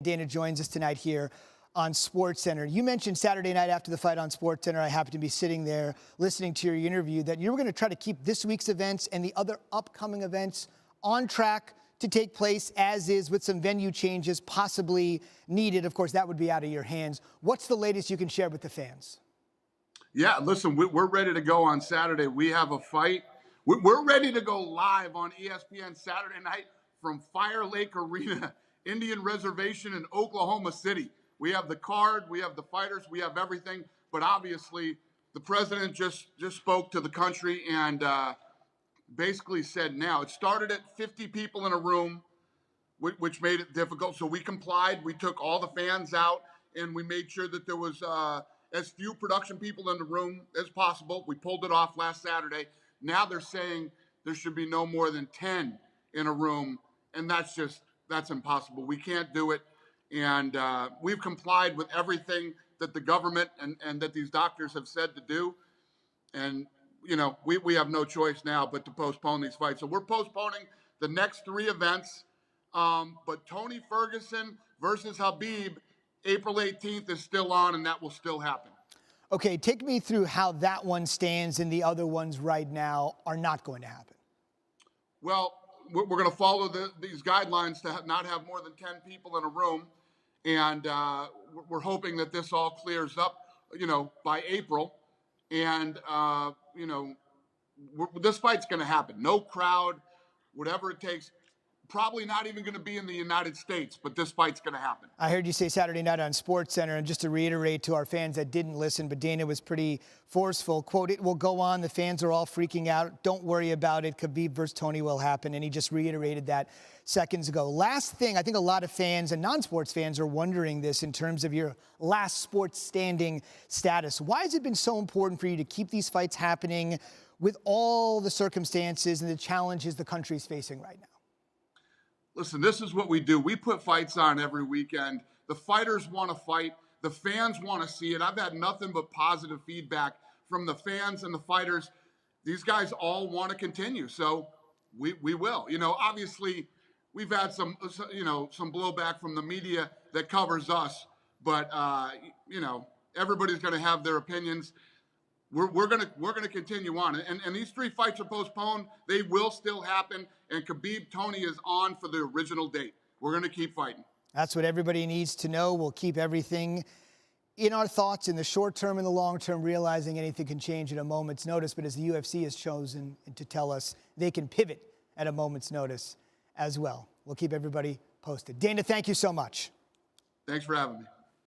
Dana joins us tonight here on SportsCenter. You mentioned Saturday night after the fight on SportsCenter, I happened to be sitting there listening to your interview, that you were going to try to keep this week's events and the other upcoming events on track to take place as is, with some venue changes possibly needed. Of course, that would be out of your hands. What's the latest you can share with the fans? Yeah, listen, we're ready to go on Saturday. We have a fight. We're ready to go live on ESPN Saturday night from Fire Lake Arena, Indian Reservation in Oklahoma City. We have the card, we have the fighters, we have everything. But obviously, the president just spoke to the country and basically said now. It started at 50 people in a room, which made it difficult. So we complied. We took all the fans out, and we made sure that there was as few production people in the room as possible. We pulled it off last Saturday. Now they're saying there should be no more than 10 in a room, and that's impossible. We can't do it. And we've complied with everything that the government and that these doctors have said to do. And, you know, we have no choice now but to postpone these fights. So we're postponing the next 3 events. But Tony Ferguson versus Khabib, April 18th is still on, and that will still happen. Okay, take me through how that one stands and the other ones right now are not going to happen. Well, we're going to follow these guidelines to not have more than 10 people in a room. And we're hoping that this all clears up, you know, by April. And, you know, this fight's going to happen. No crowd, whatever it takes. Probably not even going to be in the United States, but this fight's going to happen. I heard you say Saturday night on SportsCenter, and just to reiterate to our fans that didn't listen, but Dana was pretty forceful, quote, "It will go on. The fans are all freaking out. Don't worry about it. Khabib versus Tony will happen." And he just reiterated that seconds ago. Last thing, I think a lot of fans and non-sports fans are wondering this in terms of your last sports standing status. Why has it been so important for you to keep these fights happening with all the circumstances and the challenges the country's facing right now? Listen, this is what we do. We put fights on every weekend. The fighters want to fight. The fans want to see it. I've had nothing but positive feedback from the fans and the fighters. These guys all want to continue, so we will. You know, obviously, we've had some blowback from the media that covers us, but you know, everybody's going to have their opinions. We're gonna continue on, and these 3 fights are postponed. They will still happen, and Khabib Tony is on for the original date. We're gonna keep fighting. That's what everybody needs to know. We'll keep everything in our thoughts in the short term and the long term, realizing anything can change at a moment's notice. But as the UFC has chosen to tell us, they can pivot at a moment's notice as well. We'll keep everybody posted. Dana, thank you so much. Thanks for having me.